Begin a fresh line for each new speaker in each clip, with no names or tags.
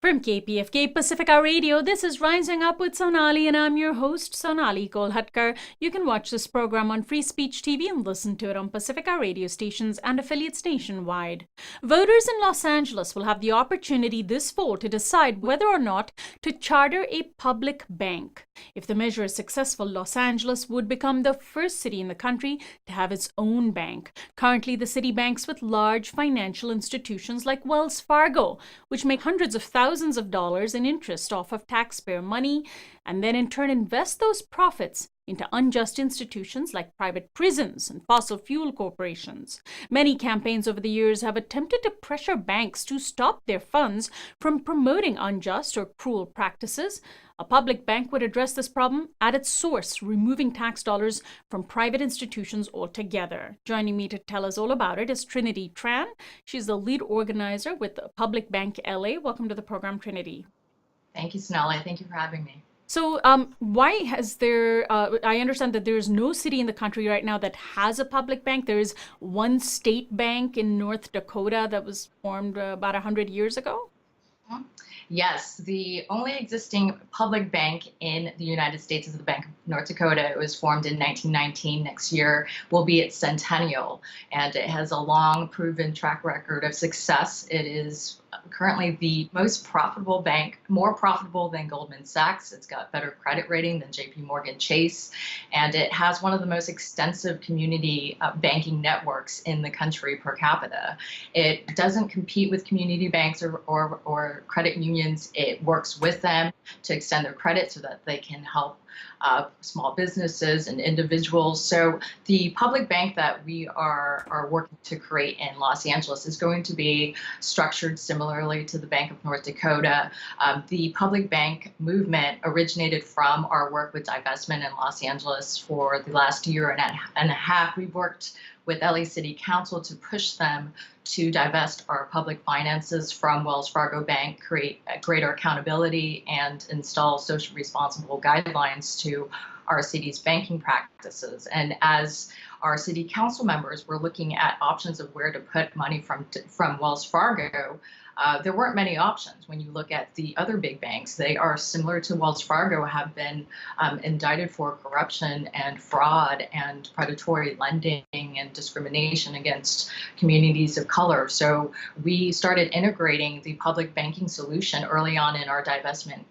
From KPFK Pacifica Radio, this is Rising Up with Sonali, and I'm your host, Sonali Kolhatkar. You can watch this program on Free Speech TV and listen to it on Pacifica radio stations and affiliates nationwide. Voters in Los Angeles will have the opportunity this fall to decide whether or not to charter a public bank. If the measure is successful, Los Angeles would become the first city in the country to have its own bank. Currently, the city banks with large financial institutions like Wells Fargo, which make hundreds of thousands of dollars in interest off of taxpayer money, and then in turn invest those profits into unjust institutions like private prisons and fossil fuel corporations. Many campaigns over the years have attempted to pressure banks to stop their funds from promoting unjust or cruel practices. A public bank would address this problem at its source, removing tax dollars from private institutions altogether. Joining me to tell us all about it is Trinity Tran. She's the lead organizer with Public Bank LA. Welcome to the program, Trinity.
Thank you, Sonali. Thank you for having me.
So why has there, I understand that there is no city in the country right now that has a public bank. There is one state bank in North Dakota that was formed about 100 years ago.
Yes, the only existing public bank in the United States is the Bank of North Dakota. It was formed in 1919. Next year will be its centennial, and it has a long proven track record of success. It is currently the most profitable bank, more profitable than Goldman Sachs. It's got better credit rating than JP Morgan Chase, and it has one of the most extensive community banking networks in the country per capita. It doesn't compete with community banks or credit unions. It works with them to extend their credit so that they can help small businesses and individuals. So the public bank that we are working to create in Los Angeles is going to be structured similarly to the Bank of North Dakota. The public bank movement originated from our work with divestment in Los Angeles for the last year and a half. We've worked with LA City Council to push them to divest our public finances from Wells Fargo Bank, create greater accountability, and install socially responsible guidelines to our city's banking practices. And as our city council members were looking at options of where to put money from Wells Fargo, there weren't many options. When you look at the other big banks, they are similar to Wells Fargo, have been indicted for corruption and fraud and predatory lending and discrimination against communities of color. So we started integrating the public banking solution early on in our divestment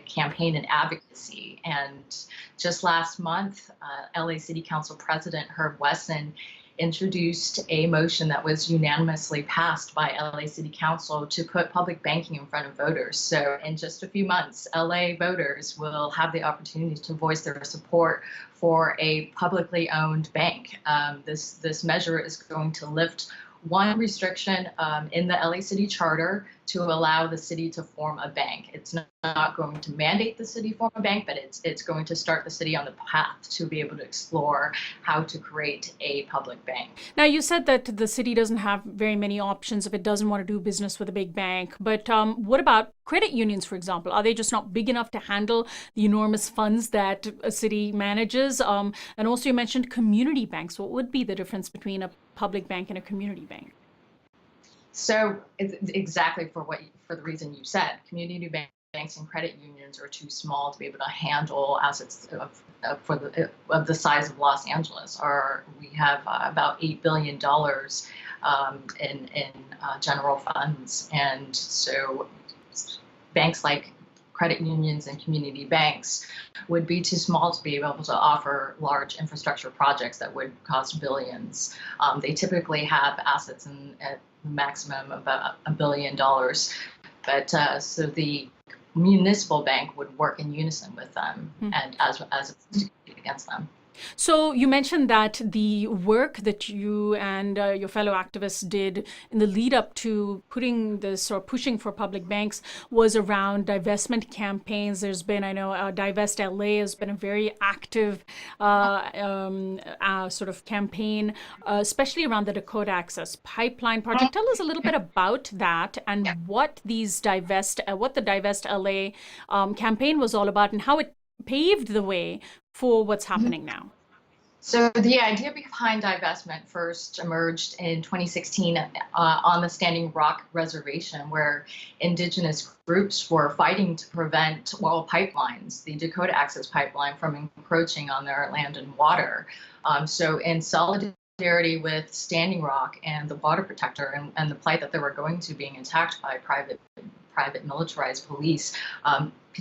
campaign and advocacy. And just last month, LA City Council President Herb Wesson introduced a motion that was unanimously passed by LA City Council to put public banking in front of voters. So in just a few months, LA voters will have the opportunity to voice their support for a publicly owned bank. This measure is going to lift one restriction in the LA City Charter to allow the city to form a bank. It's not going to mandate the city form a bank, but it's going to start the city on the path to be able to explore how to create a public bank.
Now, you said that the city doesn't have very many options if it doesn't want to do business with a big bank, but what about credit unions, for example? Are they just not big enough to handle the enormous funds that a city manages? And also you mentioned community banks. What would be the difference between a public bank and a community bank?
So exactly for the reason you said, community banks and credit unions are too small to be able to handle assets of the size of Los Angeles. We have about $8 billion in general funds, and so banks like credit unions and community banks would be too small to be able to offer large infrastructure projects that would cost billions. They typically have assets at maximum about $1 billion, but so the municipal bank would work in unison with them and as against them.
So you mentioned that the work that you and your fellow activists did in the lead up to putting this or pushing for public banks was around divestment campaigns. There's been, I know, Divest LA has been a very active sort of campaign, especially around the Dakota Access Pipeline project. Tell us a little bit about that and what the Divest LA campaign was all about and how it paved the way for what's happening now.
So the idea behind divestment first emerged in 2016 on the Standing Rock Reservation, where indigenous groups were fighting to prevent oil pipelines, the Dakota Access Pipeline, from encroaching on their land and water. So in solidarity with Standing Rock and the Water Protector and the plight that they were going to being attacked by private militarized police,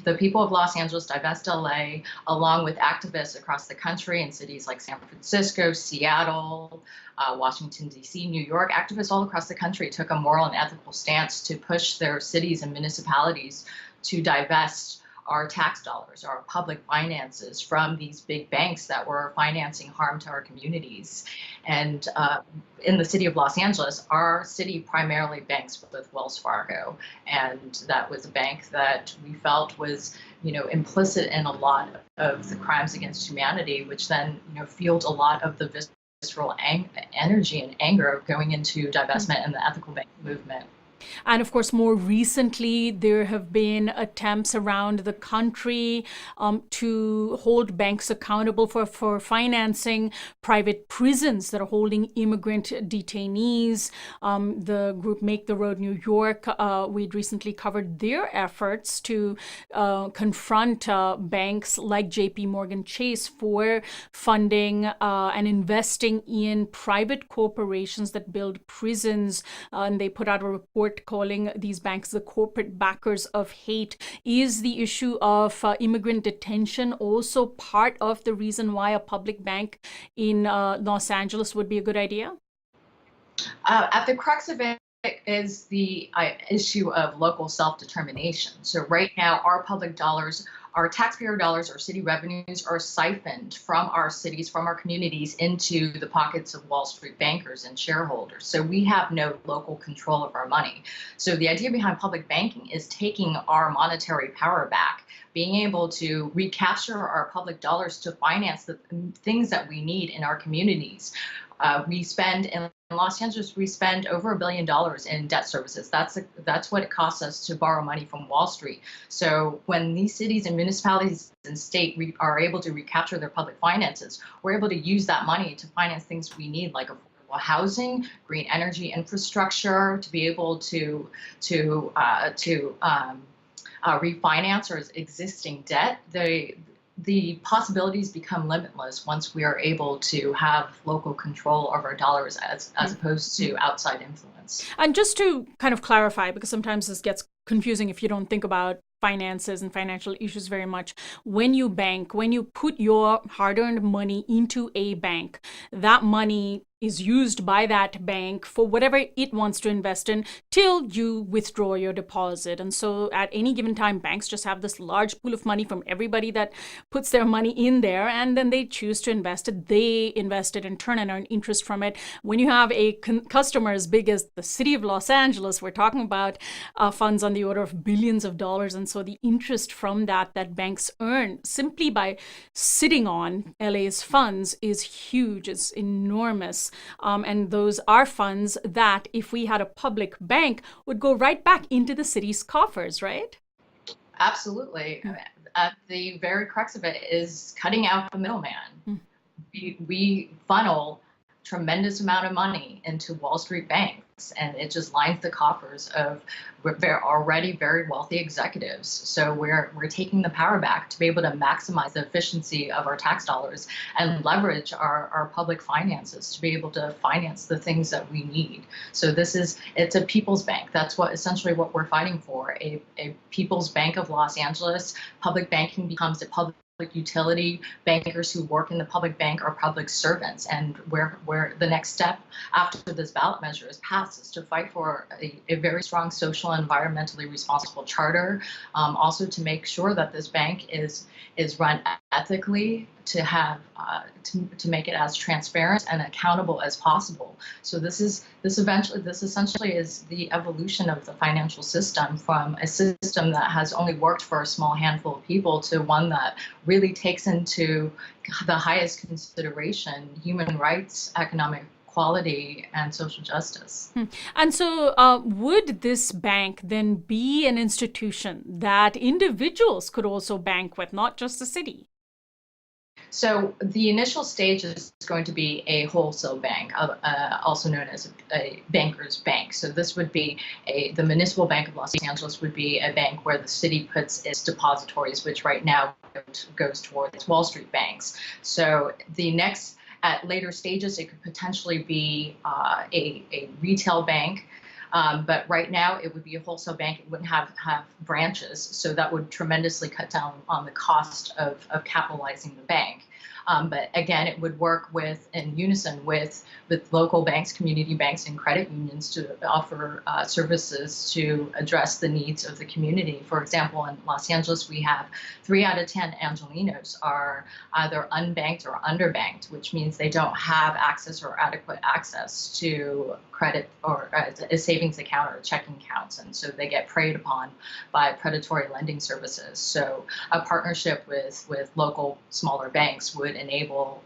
the people of Los Angeles, Divest LA, along with activists across the country in cities like San Francisco, Seattle, Washington, D.C., New York, activists all across the country took a moral and ethical stance to push their cities and municipalities to divest our tax dollars, our public finances from these big banks that were financing harm to our communities. And in the city of Los Angeles, our city primarily banks with Wells Fargo. And that was a bank that we felt was, implicit in a lot of the crimes against humanity, which then, fueled a lot of the visceral energy and anger going into divestment and the ethical banking movement.
And of course, more recently, there have been attempts around the country to hold banks accountable for financing private prisons that are holding immigrant detainees. The group Make the Road New York, we'd recently covered their efforts to confront banks like JP Morgan Chase for funding and investing in private corporations that build prisons. And they put out a report calling these banks the corporate backers of hate. Is the issue of immigrant detention also part of the reason why a public bank in Los Angeles would be a good idea?
At the crux of it is the issue of local self-determination. So right now, our public dollars, our taxpayer dollars, our city revenues are siphoned from our cities, from our communities into the pockets of Wall Street bankers and shareholders. So we have no local control of our money. So the idea behind public banking is taking our monetary power back, being able to recapture our public dollars to finance the things that we need in our communities. We spend in Los Angeles, we spend over $1 billion in debt services. That's what it costs us to borrow money from Wall Street. So when these cities and municipalities and state are able to recapture their public finances, we're able to use that money to finance things we need, like affordable housing, green energy infrastructure, to be able to refinance our existing debt. The possibilities become limitless once we are able to have local control of our dollars as opposed to outside influence.
And just to kind of clarify, because sometimes this gets confusing if you don't think about finances and financial issues very much. When you bank, when you put your hard-earned money into a bank, that money is used by that bank for whatever it wants to invest in till you withdraw your deposit. And so at any given time, banks just have this large pool of money from everybody that puts their money in there, and then they choose to invest it. They invest it in turn and earn interest from it. When you have a customer as big as the city of Los Angeles, we're talking about funds on the order of billions of dollars. And so the interest from that banks earn simply by sitting on LA's funds is huge. It's enormous. And those are funds that, if we had a public bank, would go right back into the city's coffers, right?
Absolutely. At the very crux of it is cutting out the middleman. We funnel tremendous amount of money into Wall Street banks, and it just lines the coffers of already very wealthy executives. So we're taking the power back to be able to maximize the efficiency of our tax dollars and leverage our public finances to be able to finance the things that we need. So it's a people's bank. That's essentially what we're fighting for, a people's bank of Los Angeles. Public banking becomes a public utility. Bankers who work in the public bank are public servants, and where the next step after this ballot measure is passed is to fight for a very strong social and environmentally responsible charter, also to make sure that this bank is run ethically, to have to make it as transparent and accountable as possible. So this essentially is the evolution of the financial system, from a system that has only worked for a small handful of people to one that really takes into the highest consideration human rights, economic equality, and social justice.
And so would this bank then be an institution that individuals could also bank with, not just the city?
So the initial stage is going to be a wholesale bank, also known as a banker's bank. So this would be the Municipal Bank of Los Angeles would be a bank where the city puts its depositories, which right now goes towards Wall Street banks. So the next, at later stages, it could potentially be a retail bank. But right now, it would be a wholesale bank. It wouldn't have branches, so that would tremendously cut down on the cost of capitalizing the bank. But again, it would work in unison with local banks, community banks, and credit unions to offer services to address the needs of the community. For example, in Los Angeles, we have 3 out of 10 Angelenos are either unbanked or underbanked, which means they don't have access or adequate access to credit or a savings account or checking accounts, and so they get preyed upon by predatory lending services. So a partnership with local smaller banks would enable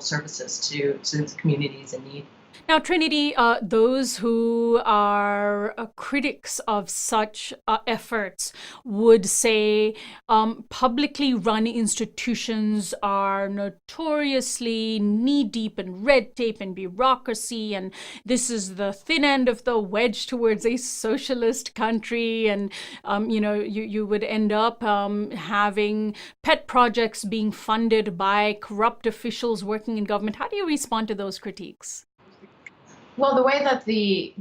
services to the communities in need.
Now, Trinity, those who are critics of such efforts would say publicly run institutions are notoriously knee deep in red tape and bureaucracy, and this is the thin end of the wedge towards a socialist country. And you would end up having pet projects being funded by corrupt officials working in government. How do you respond to those critiques?
Well, the way that the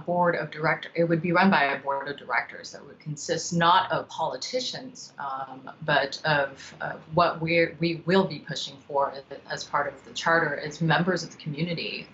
board of directors, it would be run by a board of directors that would consist not of politicians, but of what we will be pushing for as part of the charter as members of the community.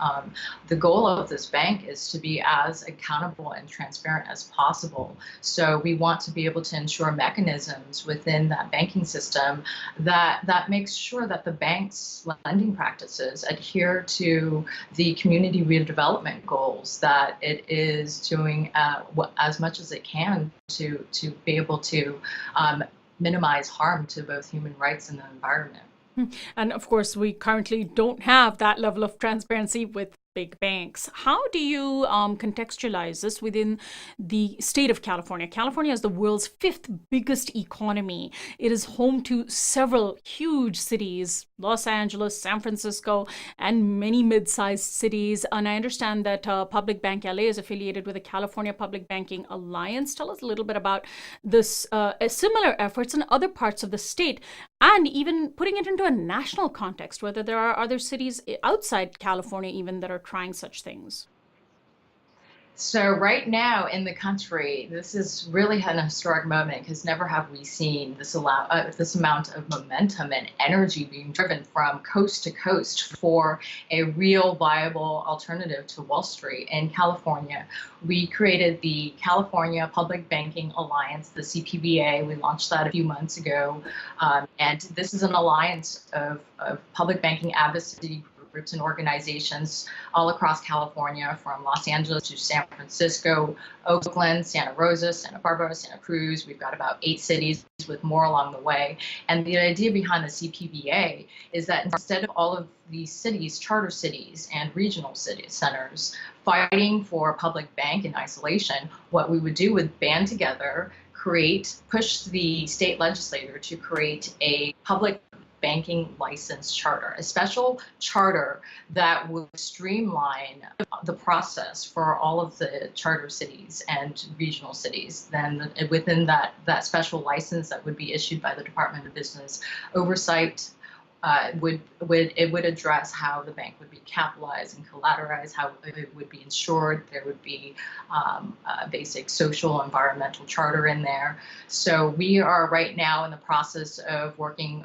The goal of this bank is to be as accountable and transparent as possible. So we want to be able to ensure mechanisms within that banking system that makes sure that the bank's lending practices adhere to the community redevelopment goals, that it is doing as much as it can to be able to minimize harm to both human rights and the environment.
And of course, we currently don't have that level of transparency with big banks. How do you contextualize this within the state of California? California is the world's 5th biggest economy. It is home to several huge cities, Los Angeles, San Francisco, and many mid-sized cities. And I understand that Public Bank LA is affiliated with the California Public Banking Alliance. Tell us a little bit about this similar efforts in other parts of the state, and even putting it into a national context, whether there are other cities outside California even that are trying such things.
So right now in the country, this is really an historic moment because never have we seen this amount of momentum and energy being driven from coast to coast for a real viable alternative to Wall Street. In California, we created the California Public Banking Alliance, the CPBA. We launched that a few months ago. And this is an alliance of public banking advocacy groups and organizations all across California, from Los Angeles to San Francisco, Oakland, Santa Rosa, Santa Barbara, Santa Cruz. We've got about 8 cities with more along the way. And the idea behind the CPBA is that instead of all of these cities, charter cities and regional city centers, fighting for a public bank in isolation, what we would do would band together, push the state legislature to create a public banking license charter, a special charter that would streamline the process for all of the charter cities and regional cities. Then within that special license that would be issued by the Department of Business Oversight, would address how the bank would be capitalized and collateralized, how it would be insured. There would be a basic social environmental charter in there. So we are right now in the process of working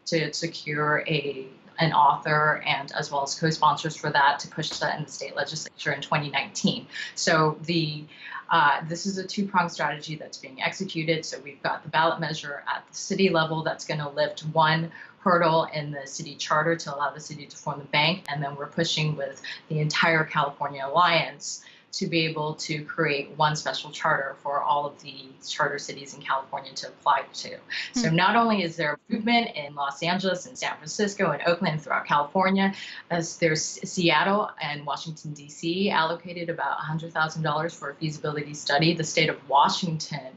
to secure an author and as well as co-sponsors for that to push that in the state legislature in 2019. So this is a 2-pronged strategy that's being executed. So we've got the ballot measure at the city level that's going to lift one hurdle in the city charter to allow the city to form the bank, and then we're pushing with the entire California Alliance to be able to create one special charter for all of the charter cities in California to apply to. So not only is there a movement in Los Angeles and San Francisco and Oakland and throughout California, as there's Seattle and Washington, D.C. allocated about $100,000 for a feasibility study. The state of Washington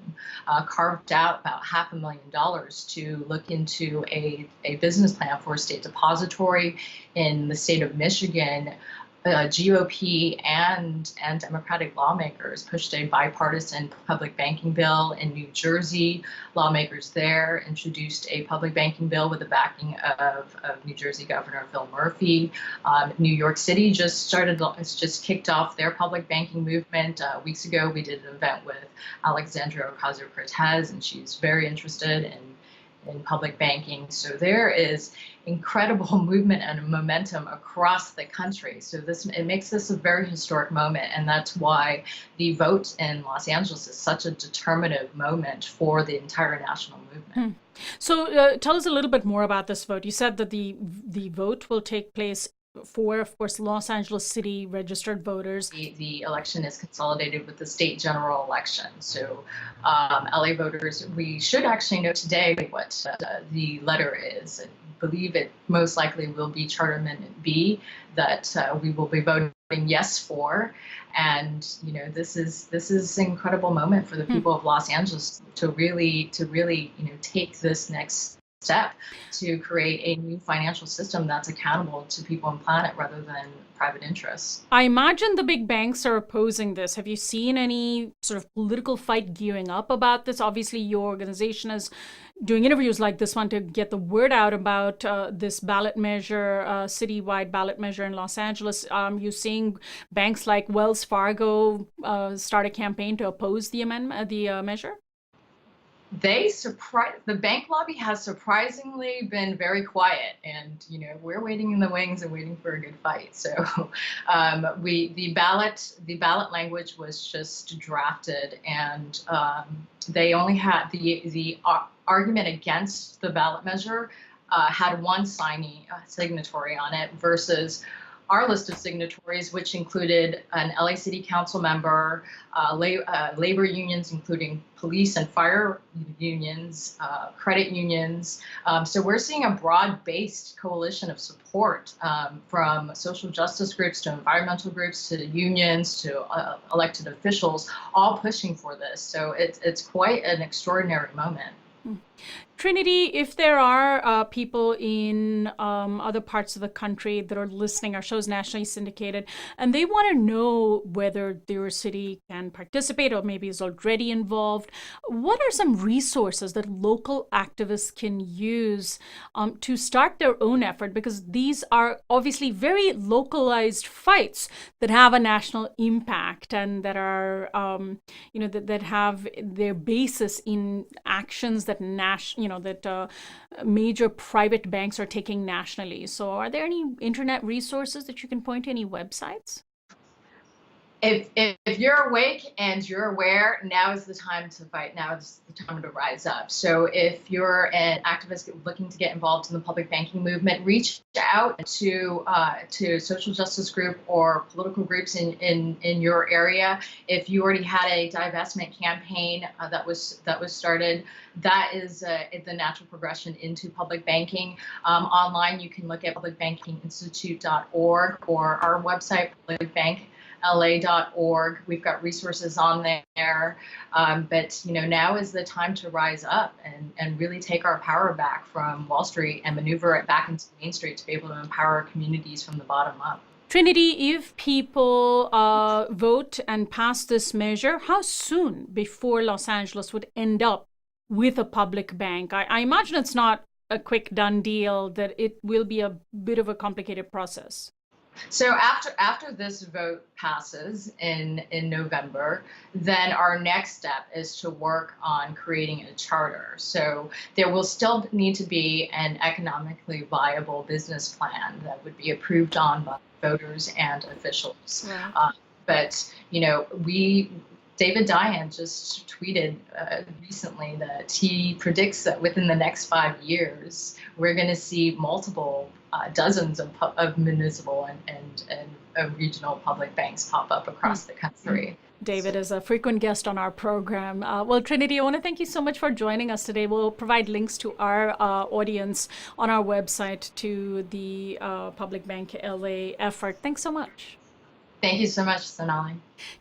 carved out about $500,000 to look into a business plan for a state depository. In the state of Michigan, GOP and Democratic lawmakers pushed a bipartisan public banking bill. In New Jersey, lawmakers there introduced a public banking bill with the backing of New Jersey Governor Phil Murphy. New York City just kicked off their public banking movement. Weeks ago, we did an event with Alexandria Ocasio-Cortez, and she's very interested in public banking. So there is incredible movement and momentum across the country. So it makes this a very historic moment, and that's why the vote in Los Angeles is such a determinative moment for the entire national movement.
So tell us a little bit more about this vote. You said that the vote will take place for, of course, Los Angeles City registered voters.
The election is consolidated with the state general election. So LA voters, we should actually know today what the letter is. I believe it most likely will be Charter Amendment B that we will be voting yes for. And this is an incredible moment for the people of Los Angeles to really take this next step to create a new financial system that's accountable to people and planet rather than private interests.
I imagine the big banks are opposing this. Have you seen any sort of political fight gearing up about this? Obviously, your organization is doing interviews like this one to get the word out about this ballot measure, citywide ballot measure in Los Angeles. You're seeing banks like Wells Fargo start a campaign to oppose the amendment, the measure?
The bank lobby has surprisingly been very quiet, and we're waiting in the wings and waiting for a good fight. So the ballot language was just drafted, and they only had the argument against the ballot measure had one signatory on it versus our list of signatories, which included an LA City Council member, labor unions, including police and fire unions, credit unions. So we're seeing a broad-based coalition of support from social justice groups to environmental groups to unions to elected officials, all pushing for this. So it's quite an extraordinary moment.
Trinity, if there are people in other parts of the country that are listening, our show's nationally syndicated, and they want to know whether their city can participate or maybe is already involved, what are some resources that local activists can use to start their own effort? Because these are obviously very localized fights that have a national impact and that are, that have their basis in actions that major private banks are taking nationally. So are there any internet resources that you can point to, any websites?
If you're awake and you're aware, now is the time to fight. Now is the time to rise up. So if you're an activist looking to get involved in the public banking movement, reach out to social justice group or political groups in your area. If you already had a divestment campaign that was started, that is the natural progression into public banking. Online, you can look at publicbankinginstitute.org or our website, publicbankla.org. We've got resources on there. But now is the time to rise up and really take our power back from Wall Street and maneuver it back into Main Street to be able to empower communities from the bottom up.
Trinity, if people vote and pass this measure, how soon before Los Angeles would end up with a public bank? I imagine it's not a quick done deal, that it will be a bit of a complicated process.
So after this vote passes in November, then our next step is to work on creating a charter. So there will still need to be an economically viable business plan that would be approved on by voters and officials. Yeah. But David Dayen just tweeted recently that he predicts that within the next 5 years, we're going to see multiple dozens of municipal and of regional public banks pop up across the country.
David is a frequent guest on our program. Well, Trinity, I want to thank you so much for joining us today. We'll provide links to our audience on our website to the Public Bank LA effort. Thanks so much.
Thank you so much, Sonali.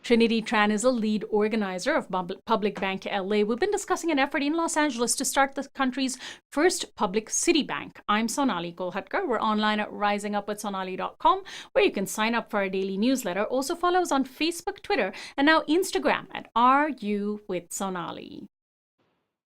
Trinity Tran is a lead organizer of Public Bank LA. We've been discussing an effort in Los Angeles to start the country's first public city bank. I'm Sonali Kolhatkar. We're online at risingupwithsonali.com, where you can sign up for our daily newsletter. Also follow us on Facebook, Twitter, and now Instagram at RU with Sonali.